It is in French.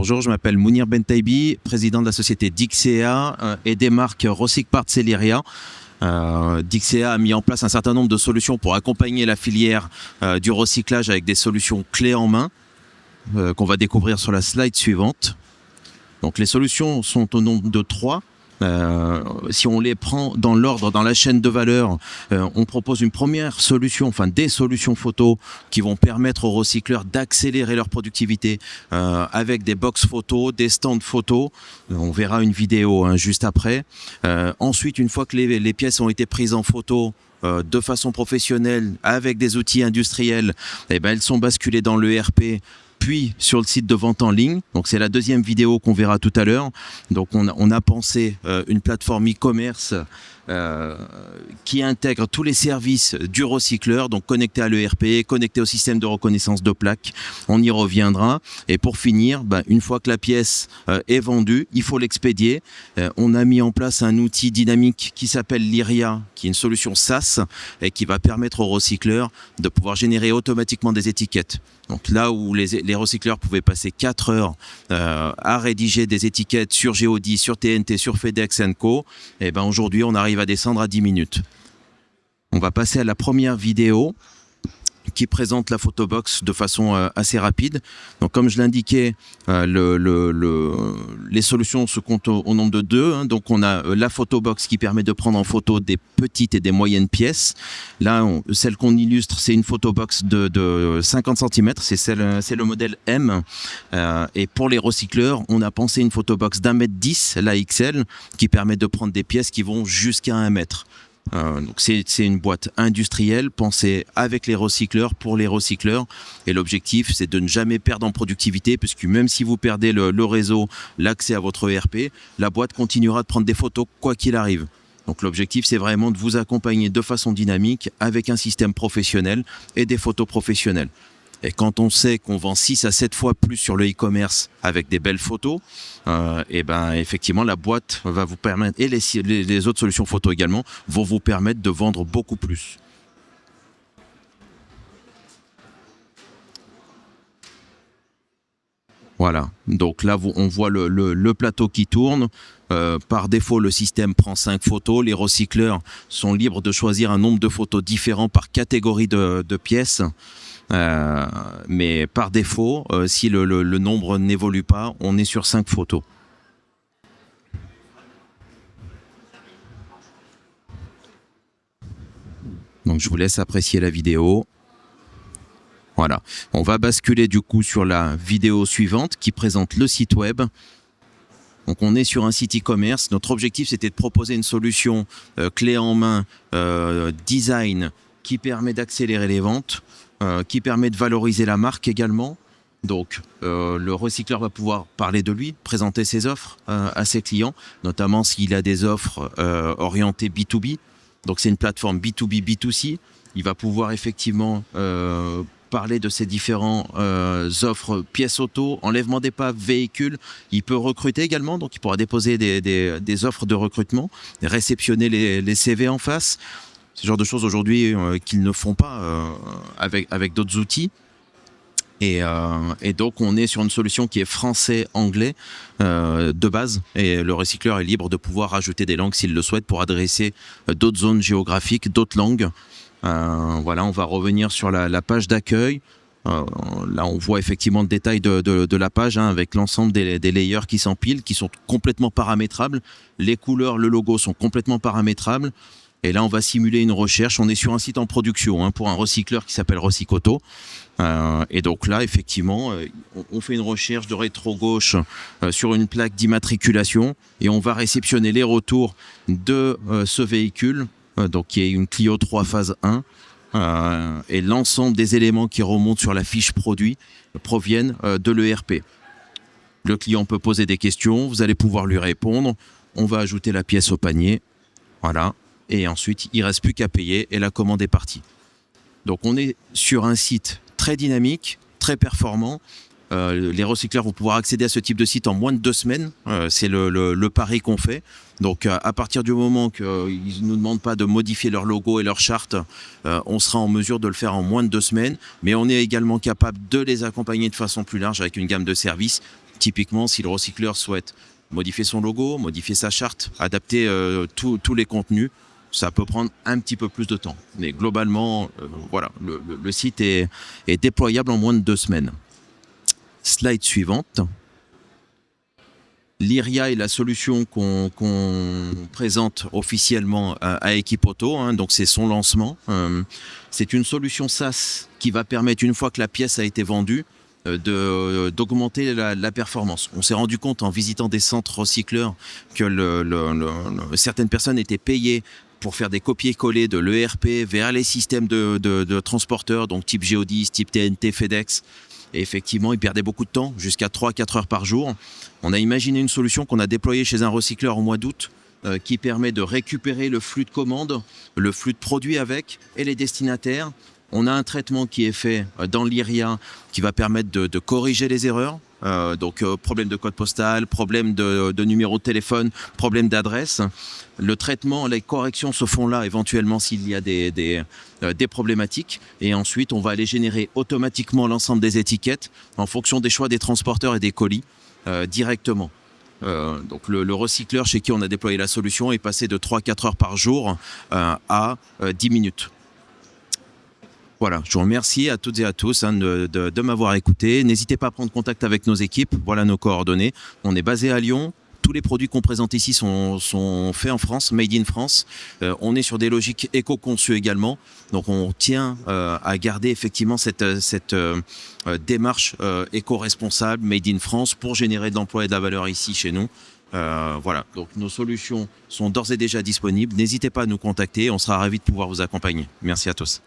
Bonjour, je m'appelle Mounir Bentaibi, président de la société Dixea et des marques Recycpart et Lyria. Dixea a mis en place un certain nombre de solutions pour accompagner la filière du recyclage avec des solutions clés en main qu'on va découvrir sur la slide suivante. Donc les solutions sont au nombre de 3. Si on les prend dans l'ordre, dans la chaîne de valeur, on propose une première solution, enfin des solutions photo qui vont permettre aux recycleurs d'accélérer leur productivité avec des box photos, des stands photos. On verra une vidéo juste après. Ensuite, une fois que les pièces ont été prises en photo, de façon professionnelle avec des outils industriels, elles sont basculées dans l'ERP puis sur le site de vente en ligne. Donc c'est la deuxième vidéo qu'on verra tout à l'heure. Donc on a pensé une plateforme e-commerce qui intègre tous les services du recycleur, donc connecté à l'ERP, connecté au système de reconnaissance de plaques. On y reviendra. Et pour finir, une fois que la pièce est vendue, il faut l'expédier. On a mis en place un outil dynamique qui s'appelle Lyria, qui est une solution SaaS et qui va permettre aux recycleurs de pouvoir générer automatiquement des étiquettes. Donc là où les recycleurs pouvaient passer 4 heures à rédiger des étiquettes sur Geodis, sur TNT, sur FedEx & Co, aujourd'hui on arrive à descendre à 10 minutes. On va passer à la première vidéo qui présente la photobox de façon assez rapide. Donc comme je l'indiquais, les solutions se comptent au nombre de 2. Donc on a la photobox qui permet de prendre en photo des petites et des moyennes pièces. Là, celle qu'on illustre, c'est une photobox de 50 cm, c'est le modèle M. Et pour les recycleurs, on a pensé une photobox d'1,10 m, la XL, qui permet de prendre des pièces qui vont jusqu'à 1 mètre. Donc c'est une boîte industrielle pensée avec les recycleurs, pour les recycleurs, et l'objectif c'est de ne jamais perdre en productivité, puisque même si vous perdez le réseau, l'accès à votre ERP, la boîte continuera de prendre des photos quoi qu'il arrive. Donc l'objectif c'est vraiment de vous accompagner de façon dynamique avec un système professionnel et des photos professionnelles. Et quand on sait qu'on vend 6 à 7 fois plus sur le e-commerce avec des belles photos, effectivement, la boîte va vous permettre, et les autres solutions photo également, vont vous permettre de vendre beaucoup plus. Voilà, donc là, on voit le plateau qui tourne. Par défaut, le système prend 5 photos. Les recycleurs sont libres de choisir un nombre de photos différents par catégorie de pièces. Mais par défaut, si le nombre n'évolue pas, on est sur 5 photos. Donc je vous laisse apprécier la vidéo. Voilà, on va basculer du coup sur la vidéo suivante qui présente le site web. Donc on est sur un site e-commerce. Notre objectif c'était de proposer une solution clé en main, design, qui permet d'accélérer les ventes, qui permet de valoriser la marque également. Donc le recycleur va pouvoir parler de lui, présenter ses offres à ses clients, notamment s'il a des offres orientées B2B. Donc c'est une plateforme B2B, B2C. Il va pouvoir effectivement parler de ses différents offres pièces auto, enlèvement d'épave, véhicules. Il peut recruter également, donc il pourra déposer des offres de recrutement, réceptionner les CV en face. Ce genre de choses aujourd'hui qu'ils ne font pas avec d'autres outils. Et donc on est sur une solution qui est français-anglais de base, et le recycleur est libre de pouvoir rajouter des langues s'il le souhaite pour adresser d'autres zones géographiques, d'autres langues. Voilà, on va revenir sur la page d'accueil. Là on voit effectivement le détail de la page avec l'ensemble des layers qui s'empilent, qui sont complètement paramétrables. Les couleurs, le logo sont complètement paramétrables. Et là, on va simuler une recherche. On est sur un site en production pour un recycleur qui s'appelle Recycoto. Et donc là, effectivement, on fait une recherche de rétro-gauche sur une plaque d'immatriculation et on va réceptionner les retours de ce véhicule, donc qui est une Clio 3 phase 1. Et l'ensemble des éléments qui remontent sur la fiche produit proviennent de l'ERP. Le client peut poser des questions, vous allez pouvoir lui répondre. On va ajouter la pièce au panier. Voilà. Et ensuite, il ne reste plus qu'à payer et la commande est partie. Donc on est sur un site très dynamique, très performant. Les recycleurs vont pouvoir accéder à ce type de site en moins de 2 semaines. C'est le pari qu'on fait. Donc à partir du moment qu'ils ne nous demandent pas de modifier leur logo et leur charte, on sera en mesure de le faire en moins de 2 semaines. Mais on est également capable de les accompagner de façon plus large avec une gamme de services Typiquement, si le recycleur souhaite modifier son logo, modifier sa charte, adapter tous les contenus, ça peut prendre un petit peu plus de temps. Mais globalement, voilà, le site est déployable en moins de 2 semaines. Slide suivante. Lyria est la solution qu'on présente officiellement à Equipauto, hein, donc c'est son lancement. C'est une solution SaaS qui va permettre, une fois que la pièce a été vendue, d'augmenter la performance. On s'est rendu compte en visitant des centres recycleurs que certaines personnes étaient payées pour faire des copier-coller de l'ERP vers les systèmes de transporteurs, donc type Geodis, type TNT, FedEx. Et effectivement, ils perdaient beaucoup de temps, jusqu'à 3-4 heures par jour. On a imaginé une solution qu'on a déployée chez un recycleur au mois d'août, qui permet de récupérer le flux de commandes, le flux de produits avec, et les destinataires. On a un traitement qui est fait dans Lyria qui va permettre de corriger les erreurs. Problème de code postal, problème de numéro de téléphone, problème d'adresse. Le traitement, les corrections se font là éventuellement s'il y a des problématiques. Et ensuite, on va aller générer automatiquement l'ensemble des étiquettes en fonction des choix des transporteurs et des colis directement. Donc le recycleur chez qui on a déployé la solution est passé de 3-4 heures par jour à 10 minutes. Voilà, je vous remercie à toutes et à tous de m'avoir écouté. N'hésitez pas à prendre contact avec nos équipes. Voilà nos coordonnées. On est basé à Lyon. Tous les produits qu'on présente ici sont faits en France, made in France. On est sur des logiques éco-conçues également. Donc on tient à garder effectivement cette démarche éco-responsable, made in France, pour générer de l'emploi et de la valeur ici chez nous. Voilà, donc nos solutions sont d'ores et déjà disponibles. N'hésitez pas à nous contacter. On sera ravis de pouvoir vous accompagner. Merci à tous.